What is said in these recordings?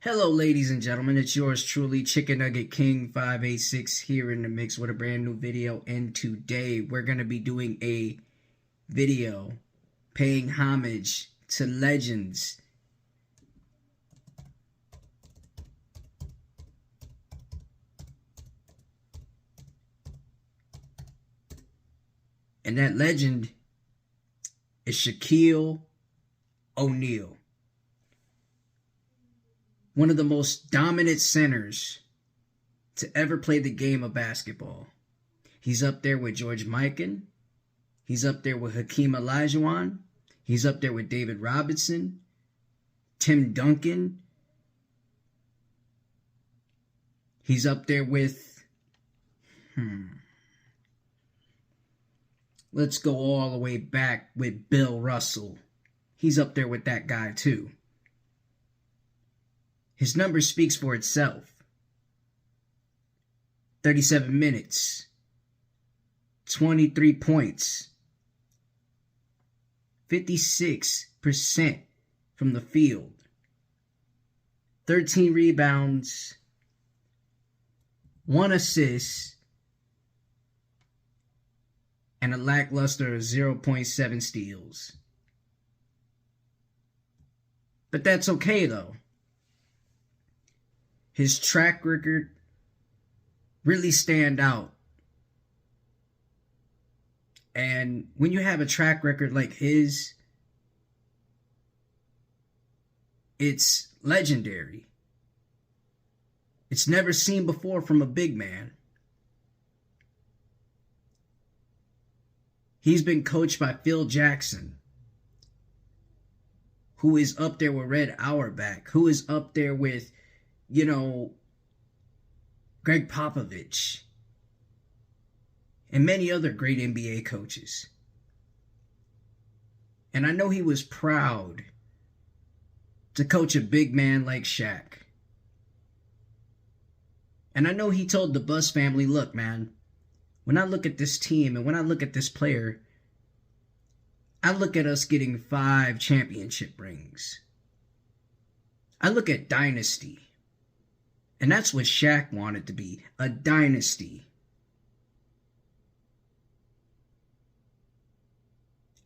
Hello, ladies and gentlemen. It's yours truly, Chicken Nugget King 586 here in the mix with a brand new video. And today we're going to be doing a video paying homage to legends. And that legend is Shaquille O'Neal. One of the most dominant centers to ever play the game of basketball. He's up there with George Mikan. He's up there with Hakeem Olajuwon. He's up there with David Robinson, Tim Duncan. He's up there with, let's go all the way back with Bill Russell. He's up there with that guy too. His number speaks for itself. 37 minutes, 23 points, 56% from the field, 13 rebounds, 1 assist, and a lackluster 0.7 steals. But that's okay though. His track record really stand out. And when you have a track record like his, it's legendary. It's never seen before from a big man. He's been coached by Phil Jackson, who is up there with Red Auerbach, who is up there with Greg Popovich, and many other great NBA coaches. And I know he was proud to coach a big man like Shaq. And I know he told the Buss family, look, man, when I look at this team and when I look at this player, I look at us getting 5 championship rings. I look at dynasty. And that's what Shaq wanted to be, a dynasty.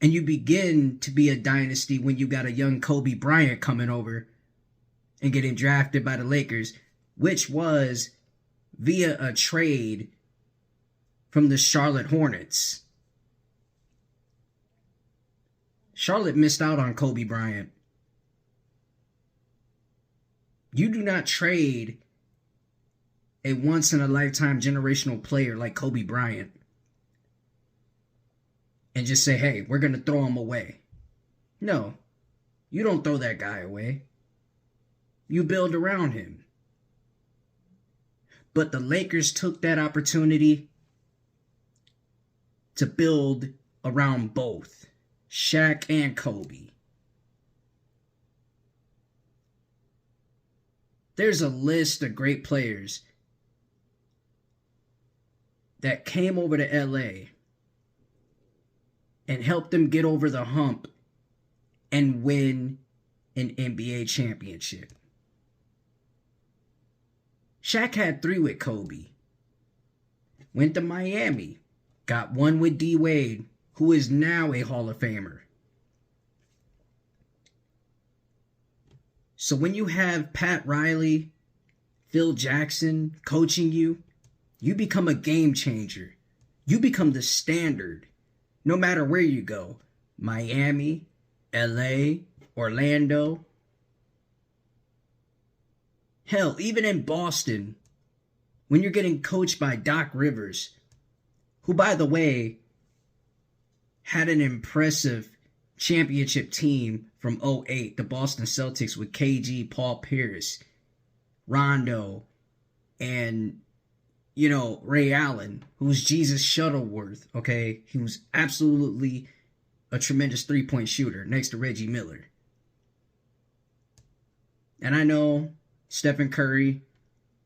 And you begin to be a dynasty when you got a young Kobe Bryant coming over and getting drafted by the Lakers, which was via a trade from the Charlotte Hornets. Charlotte missed out on Kobe Bryant. You do not trade a once-in-a-lifetime generational player like Kobe Bryant and just say, hey, we're going to throw him away. No, you don't throw that guy away. You build around him. But the Lakers took that opportunity to build around both Shaq and Kobe. There's a list of great players that came over to LA and helped them get over the hump and win an NBA championship. Shaq had 3 with Kobe. Went to Miami. Got 1 with D. Wade, who is now a Hall of Famer. So when you have Pat Riley, Phil Jackson coaching you, you become a game changer. You become the standard no matter where you go. Miami, LA, Orlando. Hell, even in Boston, when you're getting coached by Doc Rivers, who, by the way, had an impressive championship team from 2008, the Boston Celtics with KG, Paul Pierce, Rondo, and, Ray Allen, who was Jesus Shuttleworth, okay? He was absolutely a tremendous three-point shooter next to Reggie Miller. And I know Stephen Curry,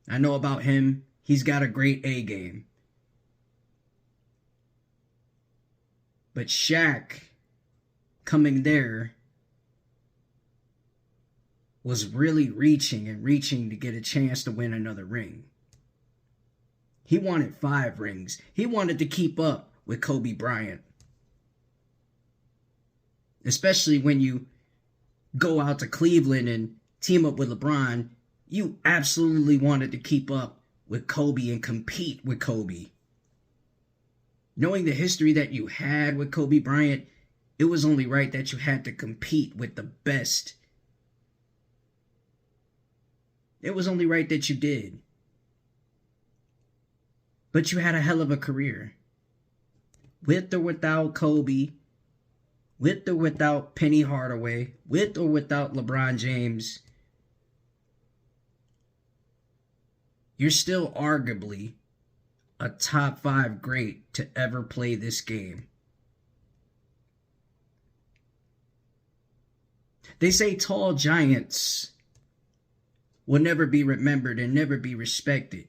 I know about him. He's got a great A game. But Shaq coming there was really reaching and reaching to get a chance to win another ring. He wanted 5 rings. He wanted to keep up with Kobe Bryant. Especially when you go out to Cleveland and team up with LeBron, you absolutely wanted to keep up with Kobe and compete with Kobe. Knowing the history that you had with Kobe Bryant, it was only right that you had to compete with the best. It was only right that you did. But you had a hell of a career. With or without Kobe, with or without Penny Hardaway, with or without LeBron James, you're still arguably a top 5 great to ever play this game. They say tall giants will never be remembered and never be respected.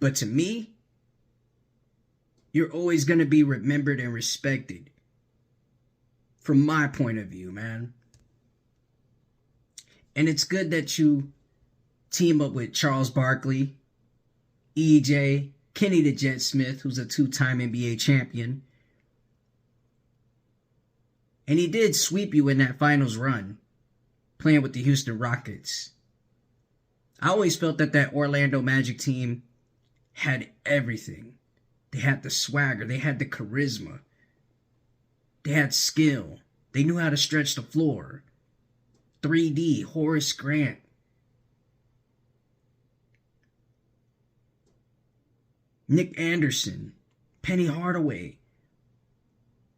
But to me, you're always going to be remembered and respected. From my point of view, man. And it's good that you team up with Charles Barkley, EJ, Kenny the Jet Smith, who's a 2-time NBA champion. And he did sweep you in that finals run, playing with the Houston Rockets. I always felt that Orlando Magic team had everything. They had the swagger. They had the charisma. They had skill. They knew how to stretch the floor. 3D, Horace Grant. Nick Anderson, Penny Hardaway,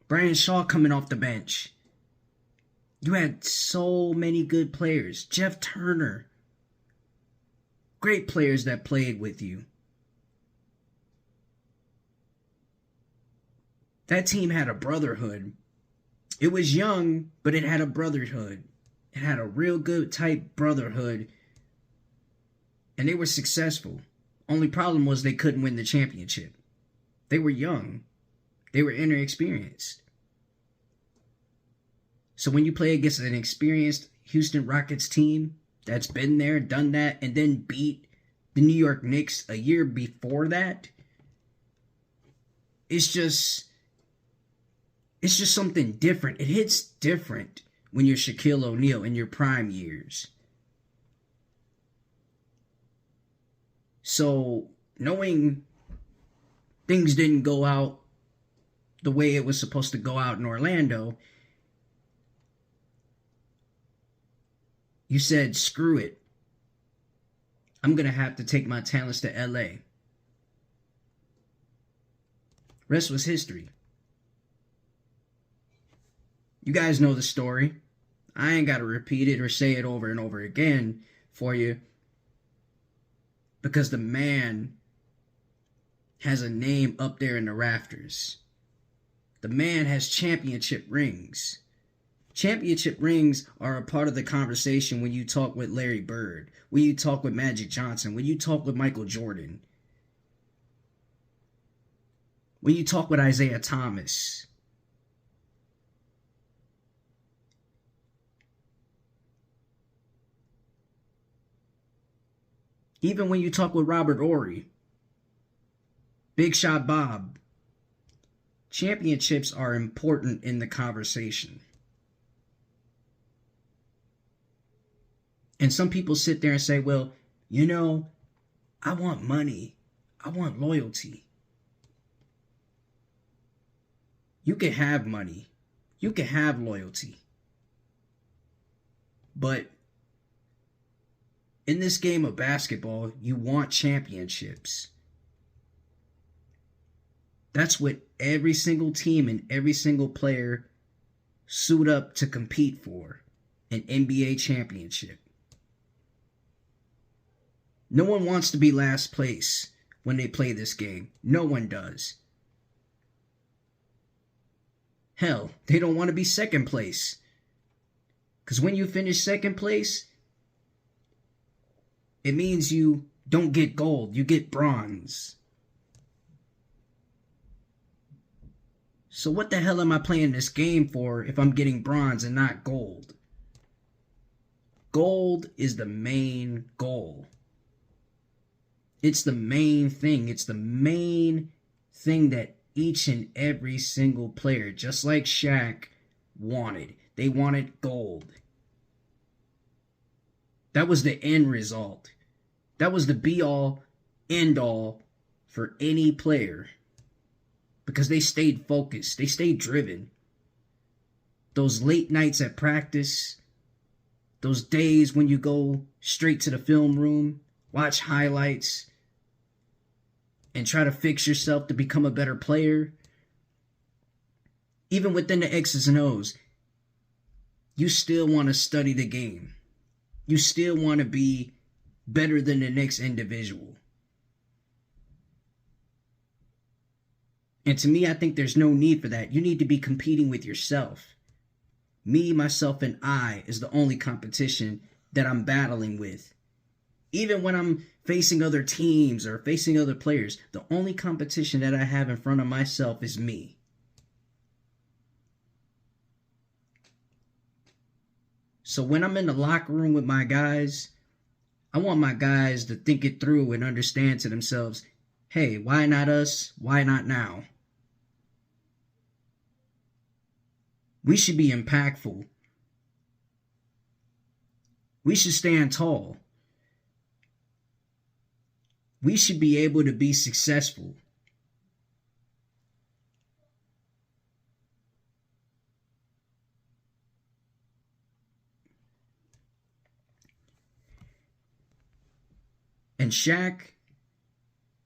Brian Shaw coming off the bench. You had so many good players. Jeff Turner. Great players that played with you. That team had a brotherhood. It was young, but it had a brotherhood. It had a real good tight brotherhood. And they were successful. Only problem was they couldn't win the championship. They were young. They were inexperienced. So when you play against an experienced Houston Rockets team that's been there, done that, and then beat the New York Knicks a year before that, it's just something different. It hits different when you're Shaquille O'Neal in your prime years. So, knowing things didn't go out the way it was supposed to go out in Orlando, you said, screw it. I'm going to have to take my talents to LA. Rest was history. You guys know the story. I ain't got to repeat it or say it over and over again for you. Because the man has a name up there in the rafters. The man has championship rings. Championship rings are a part of the conversation when you talk with Larry Bird, when you talk with Magic Johnson, when you talk with Michael Jordan, when you talk with Isaiah Thomas. Even when you talk with Robert Horry, Big Shot Bob, championships are important in the conversation. And some people sit there and say, well, you know, I want money. I want loyalty. You can have money. You can have loyalty. But in this game of basketball, you want championships. That's what every single team and every single player suit up to compete for, an NBA championship. No one wants to be last place when they play this game. No one does. Hell, they don't want to be second place. Because when you finish second place, it means you don't get gold, you get bronze. So what the hell am I playing this game for if I'm getting bronze and not gold? Gold is the main goal. It's the main thing. It's the main thing that each and every single player, just like Shaq, wanted. They wanted gold. That was the end result. That was the be-all, end-all for any player. Because they stayed focused. They stayed driven. Those late nights at practice, those days when you go straight to the film room, watch highlights, and try to fix yourself to become a better player. Even within the X's and O's, you still want to study the game. You still want to be better than the next individual. And to me, I think there's no need for that. You need to be competing with yourself. Me, myself, and I is the only competition that I'm battling with. Even when I'm facing other teams or facing other players, the only competition that I have in front of myself is me. So when I'm in the locker room with my guys, I want my guys to think it through and understand to themselves, hey, why not us? Why not now? We should be impactful. We should stand tall. We should be able to be successful. And Shaq,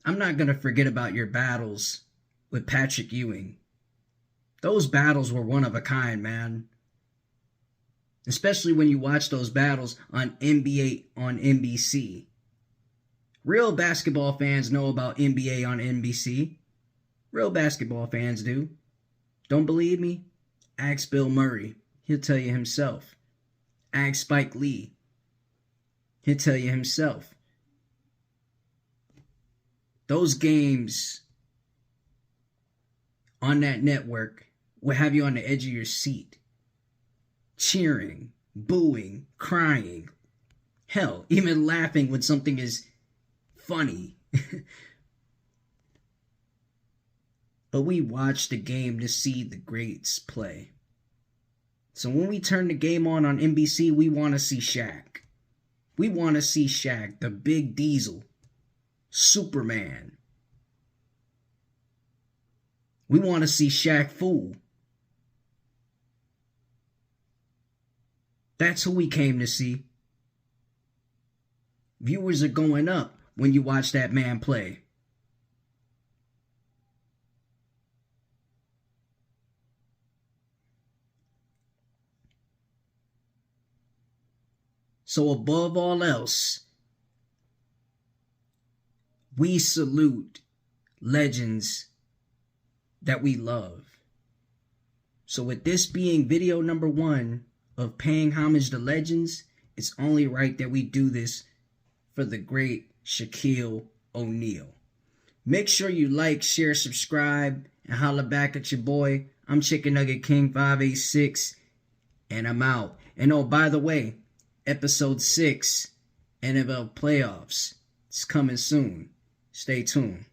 I'm not going to forget about your battles with Patrick Ewing. Those battles were one of a kind, man. Especially when you watch those battles on NBA on NBC. Real basketball fans know about NBA on NBC. Real basketball fans do. Don't believe me? Ask Bill Murray. He'll tell you himself. Ask Spike Lee. He'll tell you himself. Those games on that network will have you on the edge of your seat. Cheering, booing, crying. Hell, even laughing when something is funny. But we watch the game to see the greats play. So when we turn the game on NBC, we want to see Shaq. We want to see Shaq, the big diesel, Superman. We want to see Shaq Fu. That's who we came to see. Viewers are going up when you watch that man play. So above all else, we salute legends that we love. So with this being video number 1 of paying homage to legends, it's only right that we do this for the great Shaquille O'Neal. Make sure you like, share, subscribe, and holla back at your boy. I'm Chicken Nugget King 586, and I'm out. And oh, by the way, episode 6, NFL playoffs, it's coming soon. Stay tuned.